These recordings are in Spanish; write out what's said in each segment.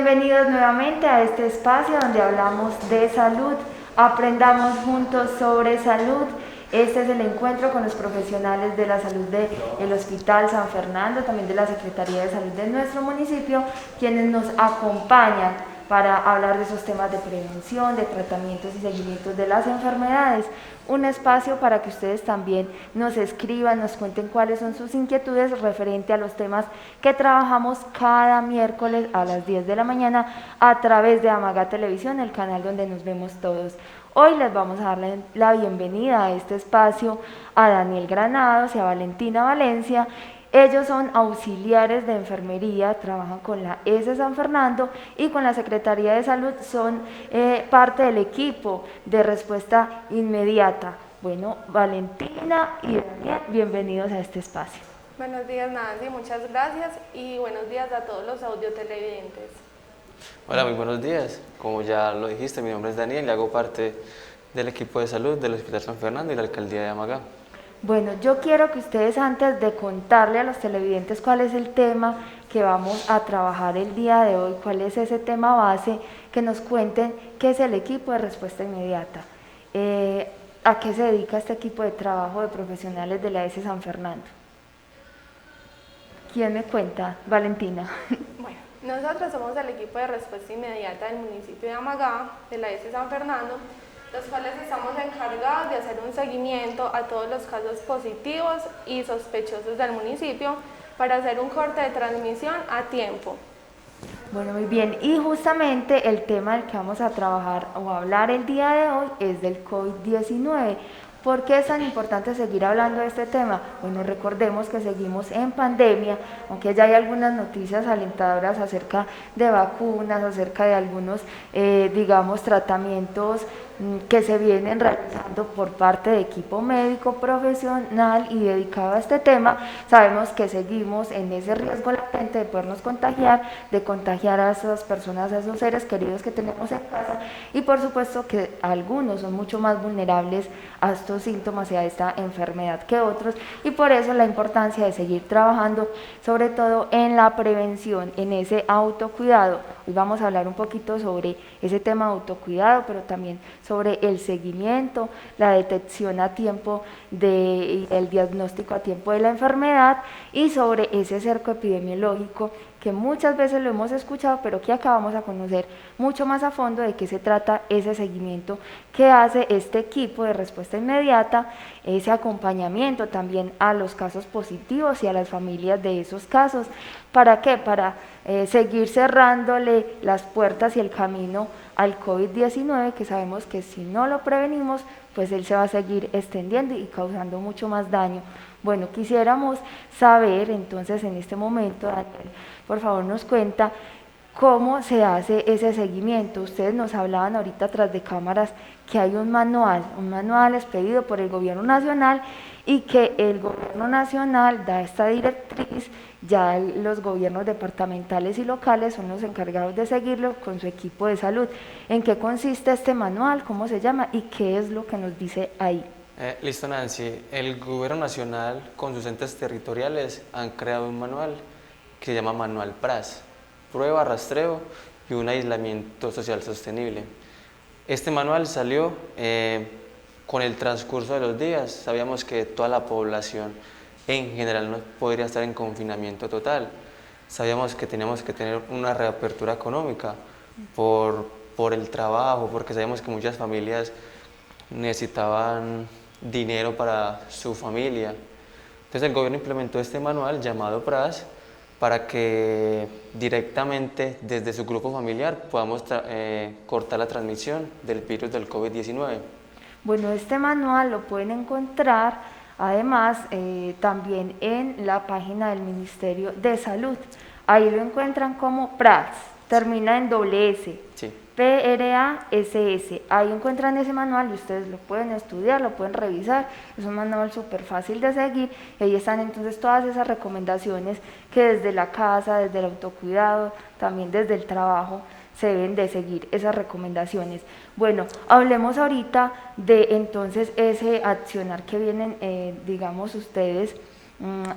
Bienvenidos nuevamente a este espacio donde hablamos de salud, aprendamos juntos sobre salud. Este es el encuentro con los profesionales de la salud del Hospital San Fernando, también de la Secretaría de Salud de nuestro municipio, quienes nos acompañan para hablar de esos temas de prevención, de tratamientos y seguimientos de las enfermedades. Un espacio para que ustedes también nos escriban, nos cuenten cuáles son sus inquietudes referente a los temas que trabajamos cada miércoles a las 10 de la mañana a través de Amaga Televisión, el canal donde nos vemos todos. Hoy les vamos a dar la bienvenida a este espacio a Daniel Granados y a Valentina Valencia. Ellos son auxiliares de enfermería, trabajan con la ES San Fernando y con la Secretaría de Salud, son parte del equipo de respuesta inmediata. Bueno, Valentina y Daniel, bienvenidos a este espacio. Buenos días, Nancy, muchas gracias y buenos días a todos los audiotelevidentes. Hola, muy buenos días. Como ya lo dijiste, mi nombre es Daniel y hago parte del equipo de salud del Hospital San Fernando y la Alcaldía de Amagá. Bueno, yo quiero que ustedes, antes de contarle a los televidentes cuál es el tema que vamos a trabajar el día de hoy, cuál es ese tema base, que nos cuenten qué es el equipo de respuesta inmediata. ¿A qué se dedica este equipo de trabajo de profesionales de la ES San Fernando? ¿Quién me cuenta? Valentina. Bueno, nosotros somos el equipo de respuesta inmediata del municipio de Amagá, de la ES San Fernando, los cuales estamos encargados de hacer un seguimiento a todos los casos positivos y sospechosos del municipio para hacer un corte de transmisión a tiempo. Bueno, muy bien, y justamente el tema del que vamos a trabajar o hablar el día de hoy es del COVID-19. ¿Por qué es tan importante seguir hablando de este tema? Bueno, recordemos que seguimos en pandemia, aunque ya hay algunas noticias alentadoras acerca de vacunas, acerca de algunos, digamos, tratamientos que se vienen realizando por parte de equipo médico profesional y dedicado a este tema. Sabemos que seguimos en ese riesgo latente de podernos contagiar, de contagiar a esas personas, a esos seres queridos que tenemos en casa, y por supuesto que algunos son mucho más vulnerables a estos síntomas y a esta enfermedad que otros, y por eso la importancia de seguir trabajando sobre todo en la prevención, en ese autocuidado. Hoy vamos a hablar un poquito sobre ese tema de autocuidado, pero también sobre el seguimiento, la detección a tiempo, el diagnóstico a tiempo de la enfermedad, y sobre ese cerco epidemiológico que muchas veces lo hemos escuchado, pero que acá vamos a conocer mucho más a fondo de qué se trata ese seguimiento que hace este equipo de respuesta inmediata, ese acompañamiento también a los casos positivos y a las familias de esos casos. ¿Para qué? Para seguir cerrándole las puertas y el camino al COVID-19, que sabemos que si no lo prevenimos, pues él se va a seguir extendiendo y causando mucho más daño. Bueno, quisiéramos saber entonces en este momento, Daniel, por favor nos cuenta cómo se hace ese seguimiento. Ustedes nos hablaban ahorita tras de cámaras que hay un manual expedido por el gobierno nacional y que el gobierno nacional da esta directriz, ya los gobiernos departamentales y locales son los encargados de seguirlo con su equipo de salud. ¿En qué consiste este manual? ¿Cómo se llama? ¿Y qué es lo que nos dice ahí? Listo, Nancy. El gobierno nacional con sus entes territoriales han creado un manual que se llama Manual PRAS, Prueba, Rastreo y un aislamiento social sostenible. Este manual salió con el transcurso de los días. Sabíamos que toda la población en general no podría estar en confinamiento total. Sabíamos que teníamos que tener una reapertura económica por el trabajo, porque sabíamos que muchas familias necesitaban dinero para su familia. Entonces el gobierno implementó este manual llamado PRAS para que directamente desde su grupo familiar podamos cortar la transmisión del virus del COVID-19. Bueno, este manual lo pueden encontrar además también en la página del Ministerio de Salud. Ahí lo encuentran como PRAS, termina en doble S. Sí. PRASS, ahí encuentran ese manual y ustedes lo pueden estudiar, lo pueden revisar, es un manual súper fácil de seguir, y ahí están entonces todas esas recomendaciones que desde la casa, desde el autocuidado, también desde el trabajo, se deben de seguir esas recomendaciones. Bueno, hablemos ahorita de entonces ese accionar que vienen, digamos, ustedes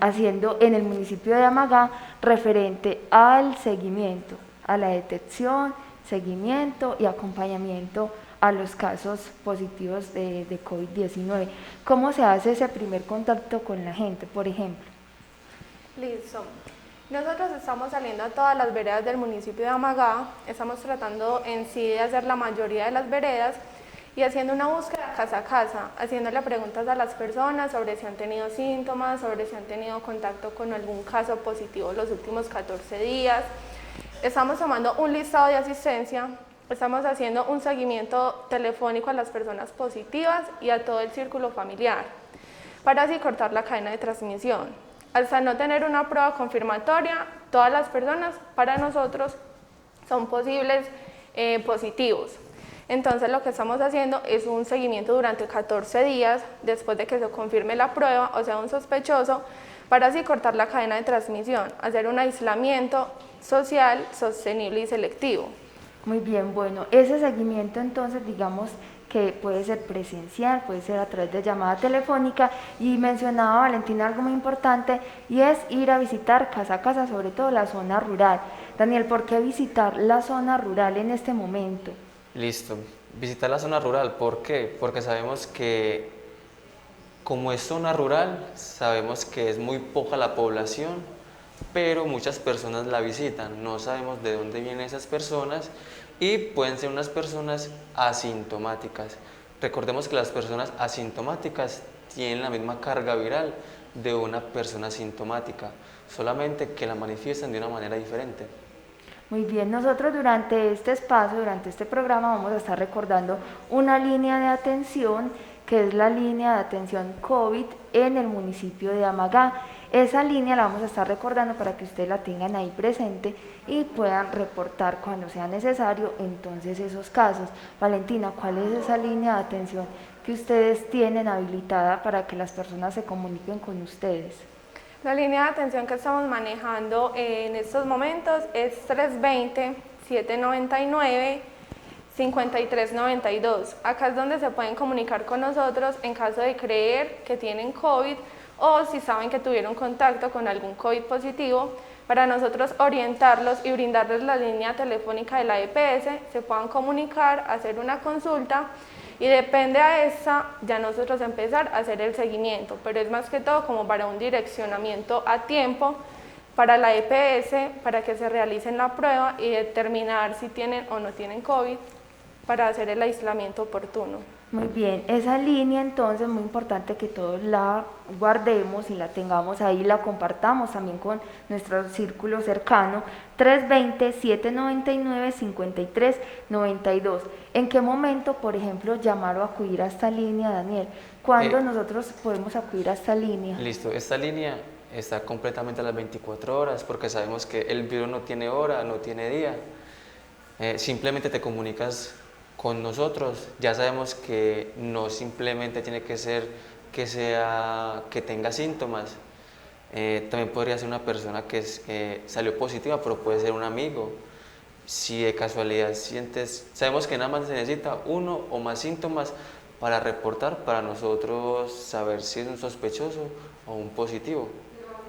haciendo en el municipio de Amagá referente al seguimiento a la detección, seguimiento y acompañamiento a los casos positivos de COVID-19. ¿Cómo se hace ese primer contacto con la gente, por ejemplo? Listo. Nosotros estamos saliendo a todas las veredas del municipio de Amagá, estamos tratando en sí de hacer la mayoría de las veredas y haciendo una búsqueda casa a casa, haciéndole preguntas a las personas sobre si han tenido síntomas, sobre si han tenido contacto con algún caso positivo los últimos 14 días. Estamos tomando un listado de asistencia, estamos haciendo un seguimiento telefónico a las personas positivas y a todo el círculo familiar, para así cortar la cadena de transmisión. Hasta no tener una prueba confirmatoria, todas las personas para nosotros son posibles positivos. Entonces lo que estamos haciendo es un seguimiento durante 14 días después de que se confirme la prueba, o sea un sospechoso, para así cortar la cadena de transmisión, hacer un aislamiento social, sostenible y selectivo. Muy bien, bueno, ese seguimiento entonces digamos que puede ser presencial, puede ser a través de llamada telefónica, y mencionaba Valentina algo muy importante y es ir a visitar casa a casa, sobre todo la zona rural. Daniel, ¿por qué visitar la zona rural en este momento? Listo. Visitar la zona rural, ¿por qué? Porque sabemos que como es zona rural, sabemos que es muy poca la población, pero muchas personas la visitan, no sabemos de dónde vienen esas personas y pueden ser unas personas asintomáticas. Recordemos que las personas asintomáticas tienen la misma carga viral de una persona sintomática, solamente que la manifiestan de una manera diferente. Muy bien, nosotros durante este espacio, durante este programa vamos a estar recordando una línea de atención que es la línea de atención COVID en el municipio de Amagá. Esa línea la vamos a estar recordando para que ustedes la tengan ahí presente y puedan reportar cuando sea necesario entonces esos casos. Valentina, ¿cuál es esa línea de atención que ustedes tienen habilitada para que las personas se comuniquen con ustedes? La línea de atención que estamos manejando en estos momentos es 320-799-5392. Acá es donde se pueden comunicar con nosotros en caso de creer que tienen COVID o si saben que tuvieron contacto con algún COVID positivo, para nosotros orientarlos y brindarles la línea telefónica de la EPS, se puedan comunicar, hacer una consulta y depende a esa ya nosotros empezar a hacer el seguimiento, pero es más que todo como para un direccionamiento a tiempo para la EPS, para que se realicen la prueba y determinar si tienen o no tienen COVID para hacer el aislamiento oportuno. Muy bien, esa línea entonces muy importante que todos la guardemos y la tengamos ahí, la compartamos también con nuestro círculo cercano, 320-799-5392. ¿En qué momento, por ejemplo, llamar o acudir a esta línea, Daniel? ¿Cuándo nosotros podemos acudir a esta línea? Listo, esta línea está completamente a las 24 horas porque sabemos que el virus no tiene hora, no tiene día. Simplemente te comunicas con nosotros, ya sabemos que no simplemente tiene que ser que tenga síntomas, también podría ser una persona que salió positiva, pero puede ser un amigo. Si de casualidad sabemos que nada más se necesita uno o más síntomas para reportar, para nosotros saber si es un sospechoso o un positivo.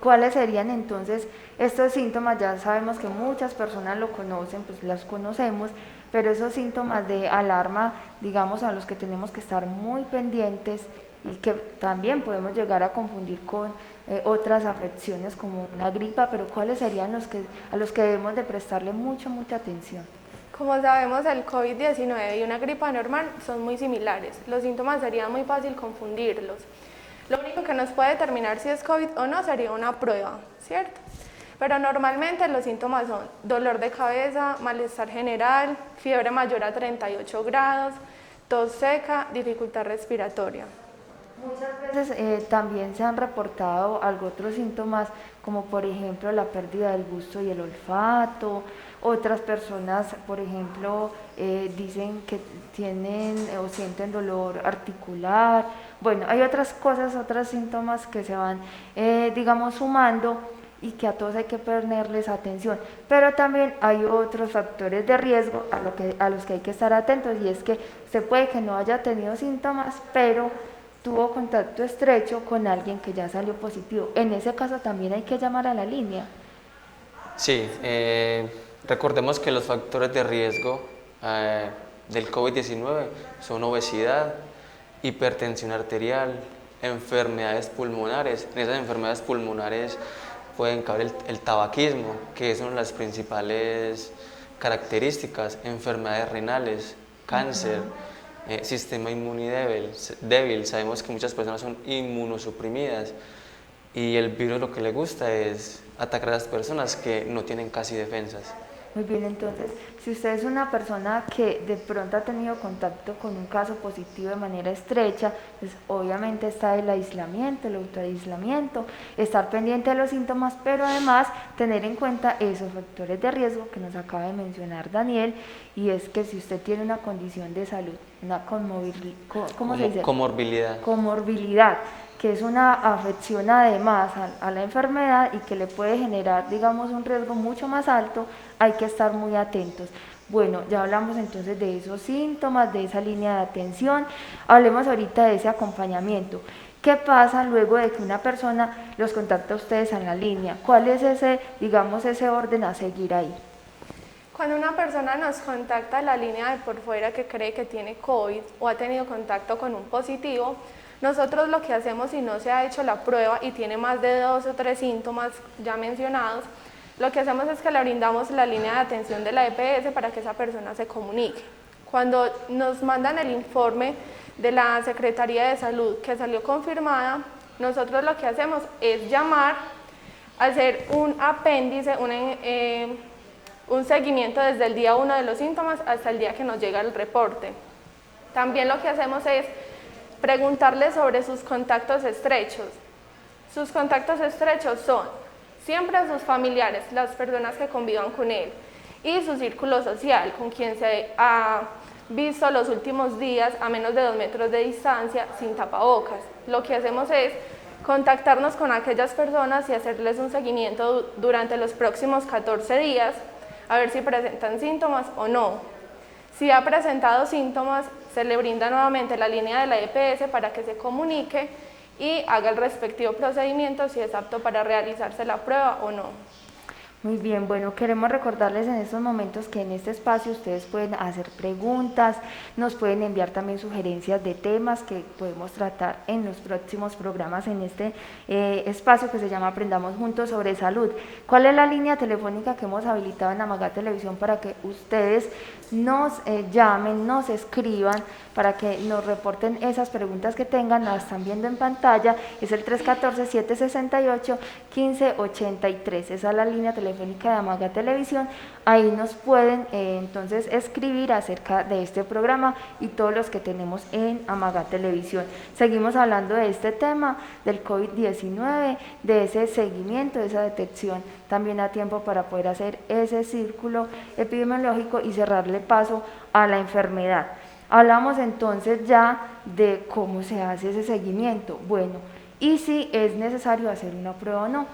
¿Cuáles serían entonces estos síntomas? Ya sabemos que muchas personas lo conocen, pues las conocemos, pero esos síntomas de alarma, digamos, a los que tenemos que estar muy pendientes y que también podemos llegar a confundir con otras afecciones como una gripa, pero ¿cuáles serían a los que debemos de prestarle mucha atención? Como sabemos, el COVID-19 y una gripa normal son muy similares. Los síntomas sería muy fácil confundirlos. Lo único que nos puede determinar si es COVID o no sería una prueba, ¿cierto? Pero normalmente los síntomas son dolor de cabeza, malestar general, fiebre mayor a 38 grados, tos seca, dificultad respiratoria. Muchas veces también se han reportado otros síntomas, como por ejemplo la pérdida del gusto y el olfato. Otras personas, por ejemplo, dicen que tienen o sienten dolor articular. Bueno, hay otras cosas, otros síntomas que se van, digamos, sumando y que a todos hay que ponerles atención, pero también hay otros factores de riesgo a los que hay que estar atentos, y es que se puede que no haya tenido síntomas, pero tuvo contacto estrecho con alguien que ya salió positivo. En ese caso también hay que llamar a la línea. Sí, Recordemos que los factores de riesgo del COVID-19 son obesidad, hipertensión arterial, enfermedades pulmonares. En esas enfermedades pulmonares pueden caber el tabaquismo, que es una de las principales características, enfermedades renales, cáncer, sistema inmune débil. Sabemos que muchas personas son inmunosuprimidas y el virus lo que le gusta es atacar a las personas que no tienen casi defensas. Muy bien, entonces, si usted es una persona que de pronto ha tenido contacto con un caso positivo de manera estrecha, pues obviamente está el aislamiento, el autoaislamiento, estar pendiente de los síntomas, pero además tener en cuenta esos factores de riesgo que nos acaba de mencionar Daniel, y es que si usted tiene una condición de salud, una comorbilidad, que es una afección además a la enfermedad y que le puede generar, digamos, un riesgo mucho más alto, hay que estar muy atentos. Bueno, ya hablamos entonces de esos síntomas, de esa línea de atención, hablemos ahorita de ese acompañamiento. ¿Qué pasa luego de que una persona los contacta a ustedes en la línea? ¿Cuál es ese, digamos, ese orden a seguir ahí? Cuando una persona nos contacta a la línea de por fuera que cree que tiene COVID o ha tenido contacto con un positivo, nosotros lo que hacemos, si no se ha hecho la prueba y tiene más de 2 o 3 síntomas ya mencionados, lo que hacemos es que le brindamos la línea de atención de la EPS para que esa persona se comunique. Cuando nos mandan el informe de la Secretaría de Salud que salió confirmada, nosotros lo que hacemos es llamar, hacer un apéndice, un seguimiento desde el día 1 de los síntomas hasta el día que nos llega el reporte. También lo que hacemos es preguntarle sobre sus contactos estrechos. Sus contactos estrechos son siempre sus familiares, las personas que convivan con él, y su círculo social, con quien se ha visto los últimos días a menos de 2 metros de distancia sin tapabocas. Lo que hacemos es contactarnos con aquellas personas y hacerles un seguimiento durante los próximos 14 días, a ver si presentan síntomas o no. Si ha presentado síntomas, se le brinda nuevamente la línea de la EPS para que se comunique y haga el respectivo procedimiento si es apto para realizarse la prueba o no. Muy bien, bueno, queremos recordarles en estos momentos que en este espacio ustedes pueden hacer preguntas, nos pueden enviar también sugerencias de temas que podemos tratar en los próximos programas en este espacio que se llama Aprendamos Juntos sobre Salud. ¿Cuál es la línea telefónica que hemos habilitado en Amagá Televisión para que ustedes nos llamen, nos escriban, para que nos reporten esas preguntas que tengan? Las están viendo en pantalla, es el 314-768-1583, esa es la línea telefónica de Amagá Televisión. Ahí nos pueden entonces escribir acerca de este programa y todos los que tenemos en Amagá Televisión. Seguimos hablando de este tema del COVID-19, de ese seguimiento, de esa detección también a tiempo para poder hacer ese círculo epidemiológico y cerrarle paso a la enfermedad. Hablamos entonces ya de cómo se hace ese seguimiento. Bueno, y si es necesario hacer una prueba o no.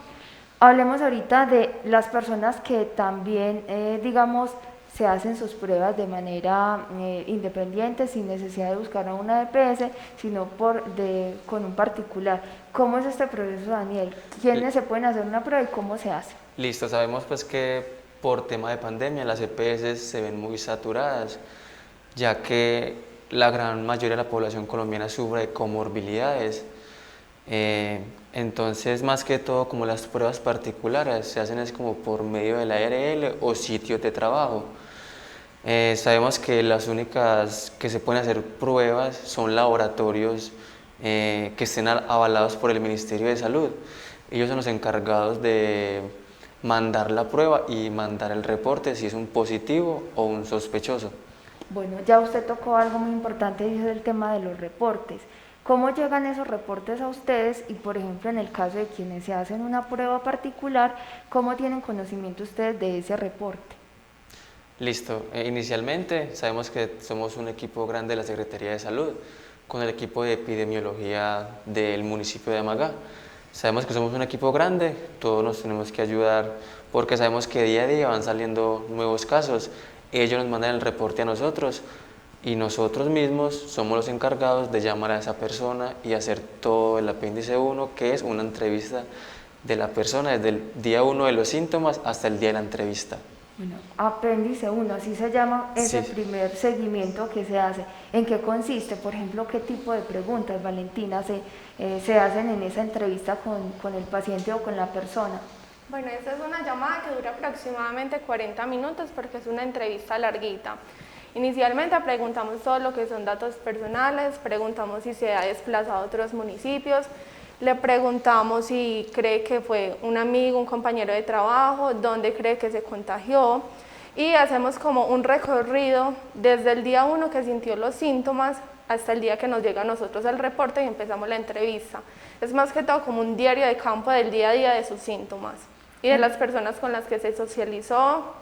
Hablemos ahorita de las personas que también, digamos, se hacen sus pruebas de manera independiente, sin necesidad de buscar a una EPS, sino con un particular. ¿Cómo es este proceso, Daniel? ¿Quiénes se pueden hacer una prueba y cómo se hace? Listo, sabemos pues que por tema de pandemia las EPS se ven muy saturadas, ya que la gran mayoría de la población colombiana sufre de comorbilidades. Entonces, más que todo, como las pruebas particulares se hacen es como por medio de la ARL o sitios de trabajo. Sabemos que las únicas que se pueden hacer pruebas son laboratorios que estén avalados por el Ministerio de Salud. Ellos son los encargados de mandar la prueba y mandar el reporte si es un positivo o un sospechoso. Bueno, ya usted tocó algo muy importante y es el tema de los reportes. ¿Cómo llegan esos reportes a ustedes? Y por ejemplo, en el caso de quienes se hacen una prueba particular, ¿cómo tienen conocimiento ustedes de ese reporte? Listo, inicialmente sabemos que somos un equipo grande de la Secretaría de Salud, con el equipo de epidemiología del municipio de Amagá. Sabemos que somos un equipo grande, todos nos tenemos que ayudar porque sabemos que día a día van saliendo nuevos casos. Ellos nos mandan el reporte a nosotros y nosotros mismos somos los encargados de llamar a esa persona y hacer todo el apéndice 1, que es una entrevista de la persona desde el día 1 de los síntomas hasta el día de la entrevista. Bueno, apéndice 1, así se llama ese Sí. primer seguimiento que se hace. ¿En qué consiste? Por ejemplo, ¿qué tipo de preguntas, Valentina, se hacen en esa entrevista con el paciente o con la persona? Bueno, esta es una llamada que dura aproximadamente 40 minutos porque es una entrevista larguita. Inicialmente preguntamos todo lo que son datos personales, preguntamos si se ha desplazado a otros municipios, le preguntamos si cree que fue un amigo, un compañero de trabajo, dónde cree que se contagió y hacemos como un recorrido desde el día 1 que sintió los síntomas hasta el día que nos llega a nosotros el reporte y empezamos la entrevista. Es más que todo como un diario de campo del día a día de sus síntomas y de las personas con las que se socializó,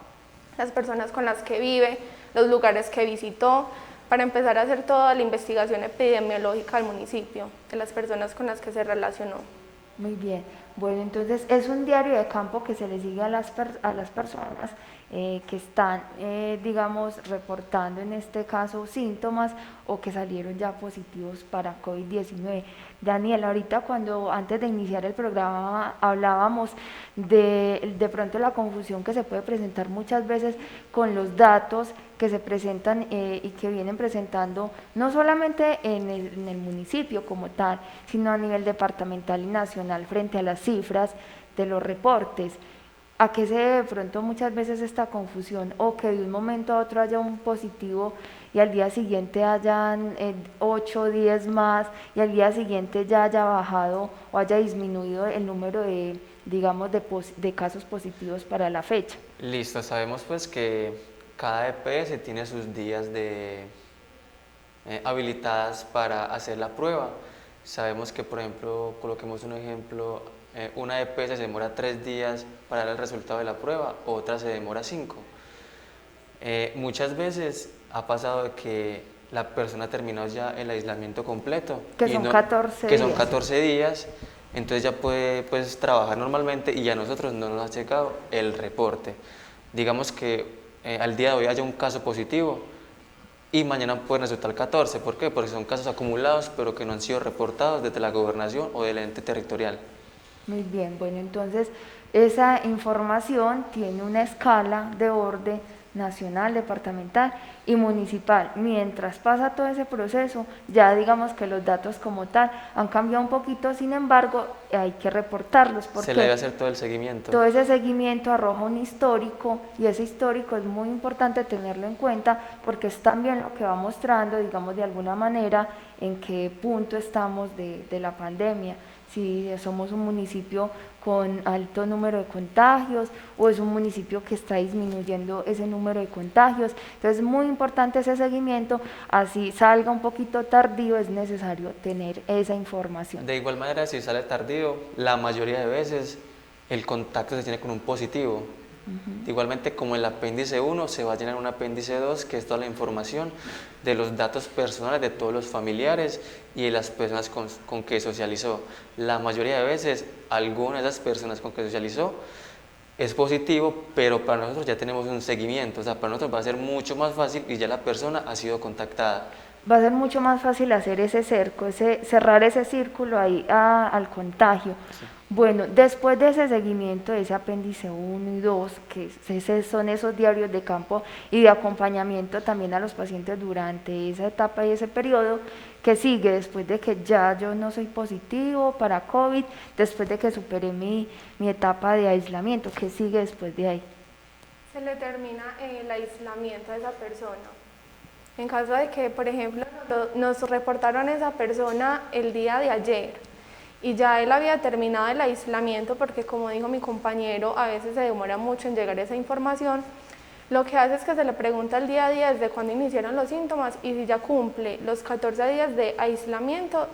las personas con las que vive, los lugares que visitó, para empezar a hacer toda la investigación epidemiológica del municipio, de las personas con las que se relacionó. Muy bien. Bueno, entonces es un diario de campo que se le sigue a las personas que están, digamos, reportando en este caso síntomas o que salieron ya positivos para COVID-19. Daniel, ahorita antes de iniciar el programa hablábamos de pronto la confusión que se puede presentar muchas veces con los datos que se presentan y que vienen presentando no solamente en el municipio como tal, sino a nivel departamental y nacional frente a las cifras de los reportes. ¿A qué se debe de pronto muchas veces esta confusión o que de un momento a otro haya un positivo y al día siguiente hayan 8 o 10 más y al día siguiente ya haya bajado o haya disminuido el número de, digamos, de casos positivos para la fecha? Listo, sabemos pues que cada EPS tiene sus días habilitadas para hacer la prueba. Sabemos que, por ejemplo, coloquemos un ejemplo, una EPS se demora 3 días para dar el resultado de la prueba, otra se demora 5. Muchas veces ha pasado de que la persona ha terminado ya el aislamiento completo. Que son 14 que son días. 14 días, entonces ya puede pues, trabajar normalmente y ya a nosotros no nos ha llegado el reporte. Digamos que al día de hoy haya un caso positivo y mañana pueden resultar 14. ¿Por qué? Porque son casos acumulados pero que no han sido reportados desde la gobernación o del ente territorial. Muy bien, bueno, entonces esa información tiene una escala de orden nacional, departamental y municipal. Mientras pasa todo ese proceso, ya digamos que los datos como tal han cambiado un poquito, sin embargo, hay que reportarlos porque se le debe hacer todo el seguimiento. todo ese seguimiento arroja un histórico y ese histórico es muy importante tenerlo en cuenta porque es también lo que va mostrando, digamos, de alguna manera en qué punto estamos de la pandemia. Si somos un municipio con alto número de contagios o es un municipio que está disminuyendo ese número de contagios. Entonces es muy importante ese seguimiento, así salga un poquito tardío, es necesario tener esa información. De igual manera, si sale tardío, la mayoría de veces el contacto se tiene con un positivo. Igualmente, como el apéndice 1, se va a llenar un apéndice 2, que es toda la información de los datos personales de todos los familiares y de las personas con que socializó. La mayoría de veces, alguna de esas personas con que socializó es positivo, pero para nosotros ya tenemos un seguimiento, o sea, para nosotros va a ser mucho más fácil y ya la persona ha sido contactada. Va a ser mucho más fácil hacer ese cerco, cerrar ese círculo ahí al contagio. Sí. Bueno, después de ese seguimiento de ese apéndice 1 y 2, que son esos diarios de campo y de acompañamiento también a los pacientes durante esa etapa y ese periodo, ¿qué sigue después de que ya yo no soy positivo para COVID, después de que superé mi etapa de aislamiento? ¿Qué sigue después de ahí? Se le termina el aislamiento a esa persona. En caso de que, por ejemplo, nos reportaron esa persona el día de ayer y ya él había terminado el aislamiento, porque como dijo mi compañero, a veces se demora mucho en llegar esa información, lo que hace es que se le pregunta el día a día desde cuándo iniciaron los síntomas y si ya cumple los 14 días de aislamiento,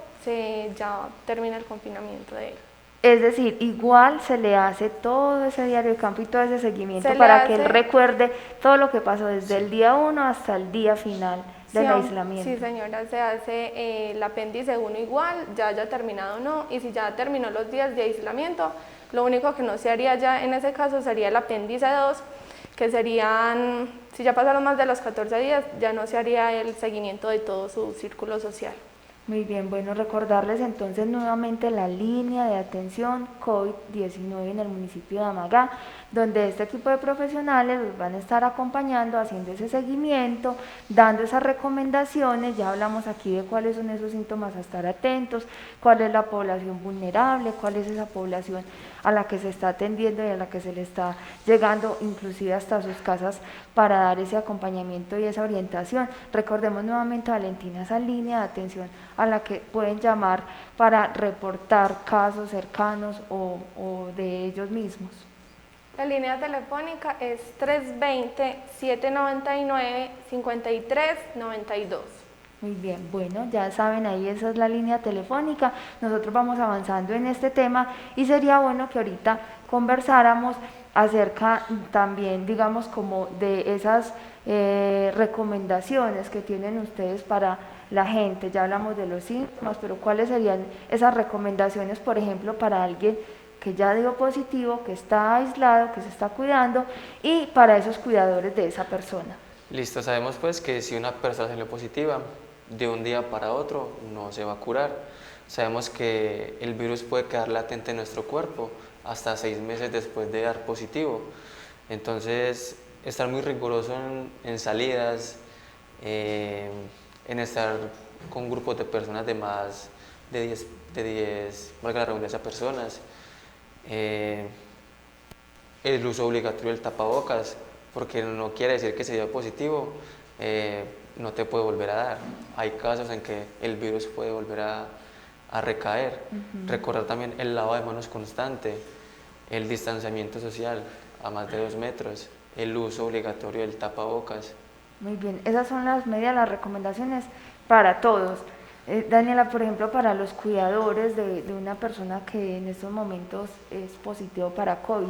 ya termina el confinamiento de él. Es decir, igual se le hace todo ese diario de campo y todo ese seguimiento para que él recuerde todo lo que pasó desde el día 1 hasta el día final del aislamiento. Sí, señora, se hace el apéndice 1 igual, ya haya terminado o no, y si ya terminó los días de aislamiento, lo único que no se haría ya en ese caso sería el apéndice 2, que serían, si ya pasaron más de los 14 días, ya no se haría el seguimiento de todo su círculo social. Muy bien, bueno, recordarles entonces nuevamente la línea de atención COVID-19 en el municipio de Amagá, donde este equipo de profesionales los van a estar acompañando, haciendo ese seguimiento, dando esas recomendaciones. Ya hablamos aquí de cuáles son esos síntomas a estar atentos, cuál es la población vulnerable, cuál es esa población a la que se está atendiendo y a la que se le está llegando inclusive hasta sus casas para dar ese acompañamiento y esa orientación. Recordemos nuevamente, Valentina, esa línea de atención a la que pueden llamar para reportar casos cercanos o de ellos mismos. La línea telefónica es 320-799-5392. Muy bien, bueno, ya saben, ahí esa es la línea telefónica. Nosotros vamos avanzando en este tema y sería bueno que ahorita conversáramos acerca también, digamos, como de esas recomendaciones que tienen ustedes para la gente. Ya hablamos de los síntomas, pero ¿cuáles serían esas recomendaciones, por ejemplo, para alguien que ya dio positivo, que está aislado, que se está cuidando, y para esos cuidadores de esa persona? Listo, sabemos pues que si una persona salió positiva, de un día para otro no se va a curar. Sabemos que el virus puede quedar latente en nuestro cuerpo hasta 6 meses después de dar positivo. Entonces, estar muy riguroso en salidas, en estar con grupos de personas de más de 10 valga la redundancia, personas, el uso obligatorio del tapabocas, porque no quiere decir que se dio positivo, no te puede volver a dar. Hay casos en que el virus puede volver a recaer. Recordar también el lavado de manos constante, el distanciamiento social a más de 2 metros, el uso obligatorio del tapabocas. Muy bien, esas son las medidas, las recomendaciones para todos. Daniela, por ejemplo, para los cuidadores de una persona que en estos momentos es positivo para COVID,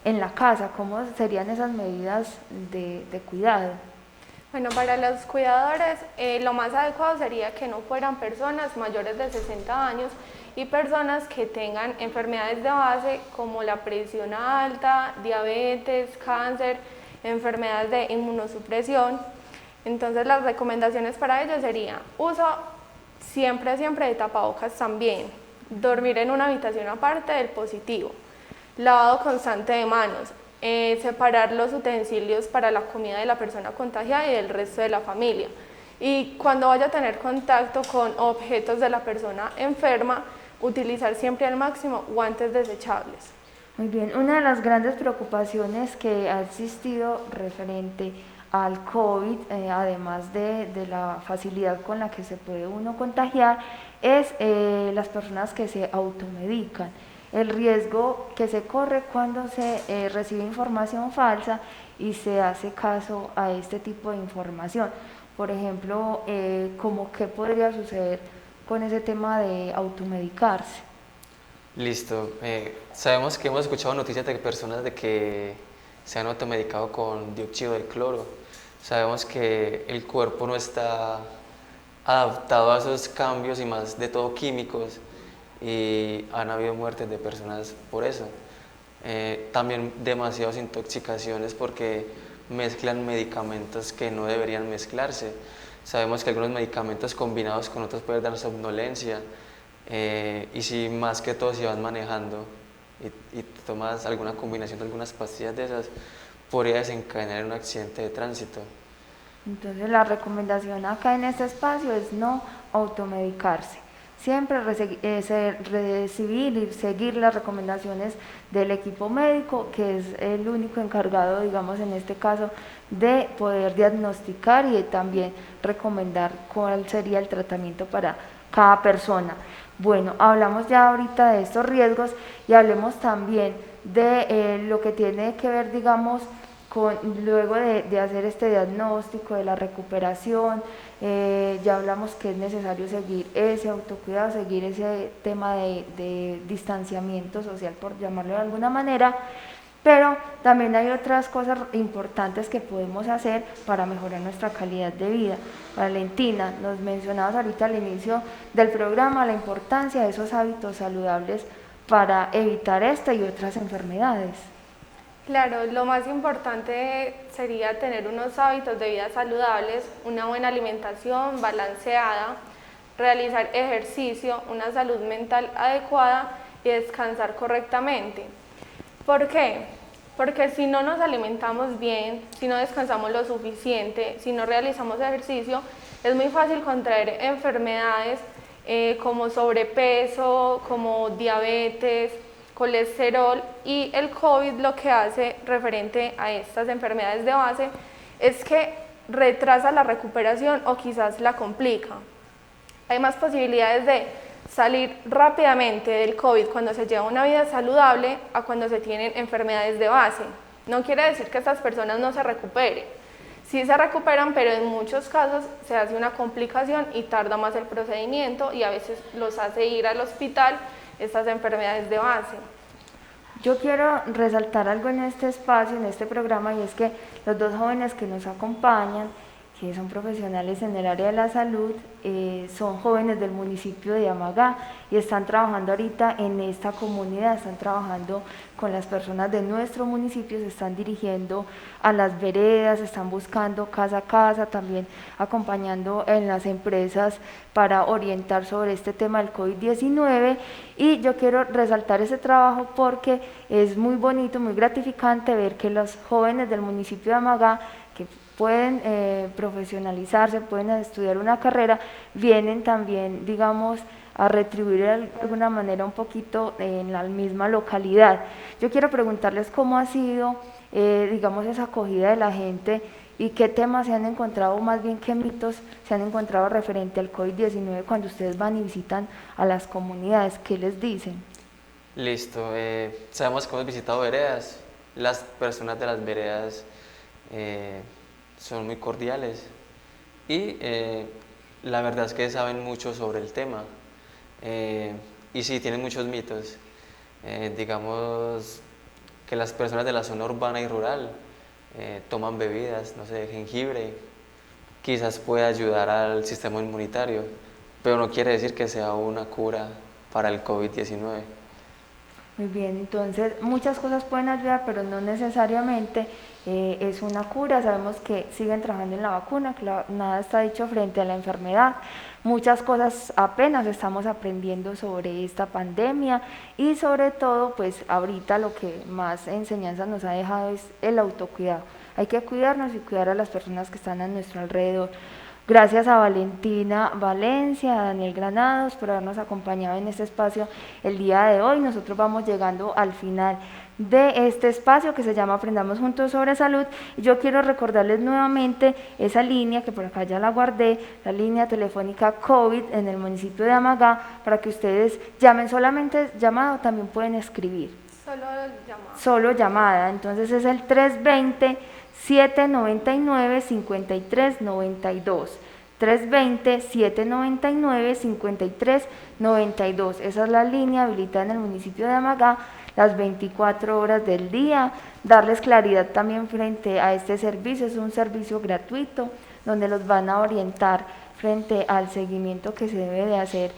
en la casa, ¿cómo serían esas medidas de cuidado? Bueno, para los cuidadores, lo más adecuado sería que no fueran personas mayores de 60 años y personas que tengan enfermedades de base como la presión alta, diabetes, cáncer, enfermedades de inmunosupresión. Entonces las recomendaciones para ellos serían uso siempre de tapabocas también, dormir en una habitación aparte del positivo, lavado constante de manos, separar los utensilios para la comida de la persona contagiada y del resto de la familia. Y cuando vaya a tener contacto con objetos de la persona enferma, utilizar siempre al máximo guantes desechables. Muy bien, una de las grandes preocupaciones que ha existido referente al COVID, además de la facilidad con la que se puede uno contagiar, es las personas que se automedican. El riesgo que se corre cuando se recibe información falsa y se hace caso a este tipo de información. Por ejemplo, ¿cómo qué podría suceder con ese tema de automedicarse? Listo, sabemos que hemos escuchado noticias de personas de que se han automedicado con dióxido de cloro. Sabemos que el cuerpo no está adaptado a esos cambios y más de todo químicos, y han habido muertes de personas por eso. También demasiadas intoxicaciones porque mezclan medicamentos que no deberían mezclarse. Sabemos que algunos medicamentos combinados con otros pueden dar somnolencia, y si más que todo si vas manejando y tomas alguna combinación de algunas pastillas de esas, podría desencadenar un accidente de tránsito. Entonces la recomendación acá en este espacio es no automedicarse. Siempre recibir y seguir las recomendaciones del equipo médico, que es el único encargado, digamos en este caso, de poder diagnosticar y de también recomendar cuál sería el tratamiento para cada persona. Bueno, hablamos ya ahorita de estos riesgos y hablemos también de lo que tiene que ver, digamos, luego de hacer este diagnóstico, de la recuperación. Ya hablamos que es necesario seguir ese autocuidado, seguir ese tema de distanciamiento social, por llamarlo de alguna manera, pero también hay otras cosas importantes que podemos hacer para mejorar nuestra calidad de vida. Valentina, nos mencionabas ahorita al inicio del programa la importancia de esos hábitos saludables para evitar esta y otras enfermedades. Claro, lo más importante sería tener unos hábitos de vida saludables, una buena alimentación balanceada, realizar ejercicio, una salud mental adecuada y descansar correctamente. ¿Por qué? Porque si no nos alimentamos bien, si no descansamos lo suficiente, si no realizamos ejercicio, es muy fácil contraer enfermedades como sobrepeso, como diabetes, colesterol, y el COVID lo que hace referente a estas enfermedades de base es que retrasa la recuperación o quizás la complica. Hay más posibilidades de salir rápidamente del COVID cuando se lleva una vida saludable a cuando se tienen enfermedades de base. No quiere decir que estas personas no se recuperen. Sí se recuperan, pero en muchos casos se hace una complicación y tarda más el procedimiento y a veces los hace ir al hospital estas enfermedades de base. Yo quiero resaltar algo en este espacio, en este programa, y es que los dos jóvenes que nos acompañan, que son profesionales en el área de la salud, son jóvenes del municipio de Amagá y están trabajando ahorita en esta comunidad, están trabajando con las personas de nuestro municipio, se están dirigiendo a las veredas, están buscando casa a casa, también acompañando en las empresas para orientar sobre este tema del COVID-19, y yo quiero resaltar ese trabajo porque es muy bonito, muy gratificante ver que los jóvenes del municipio de Amagá, que pueden profesionalizarse, pueden estudiar una carrera, vienen también, digamos, a retribuir de alguna manera un poquito en la misma localidad. Yo quiero preguntarles cómo ha sido, digamos, esa acogida de la gente y qué temas se han encontrado, más bien qué mitos se han encontrado referente al COVID-19 cuando ustedes van y visitan a las comunidades. ¿Qué les dicen? Listo, sabemos que hemos visitado veredas, las personas de las veredas son muy cordiales y la verdad es que saben mucho sobre el tema, y sí, tienen muchos mitos, digamos que las personas de la zona urbana y rural toman bebidas, no sé, jengibre, quizás pueda ayudar al sistema inmunitario, pero no quiere decir que sea una cura para el COVID-19. Muy bien, entonces muchas cosas pueden ayudar, pero no necesariamente es una cura. Sabemos que siguen trabajando en la vacuna, que nada está dicho frente a la enfermedad. Muchas cosas apenas estamos aprendiendo sobre esta pandemia y sobre todo, pues ahorita lo que más enseñanza nos ha dejado es el autocuidado. Hay que cuidarnos y cuidar a las personas que están a nuestro alrededor. Gracias a Valentina Valencia, a Daniel Granados por habernos acompañado en este espacio el día de hoy. Nosotros vamos llegando al final de este espacio que se llama Aprendamos Juntos sobre Salud. Yo quiero recordarles nuevamente esa línea que por acá ya la guardé, la línea telefónica COVID en el municipio de Amagá, para que ustedes llamen. Solamente llamado, también pueden escribir. Solo llamada. Solo llamada, entonces es el 320-799-5392. 320-799-5392. Esa es la línea habilitada en el municipio de Amagá las 24 horas del día. Darles claridad también frente a este servicio, es un servicio gratuito donde los van a orientar frente al seguimiento que se debe de hacer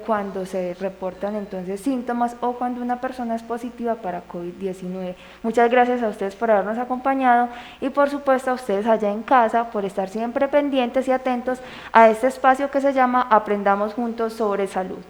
cuando se reportan entonces síntomas o cuando una persona es positiva para COVID-19. Muchas gracias a ustedes por habernos acompañado y por supuesto a ustedes allá en casa por estar siempre pendientes y atentos a este espacio que se llama Aprendamos Juntos sobre Salud.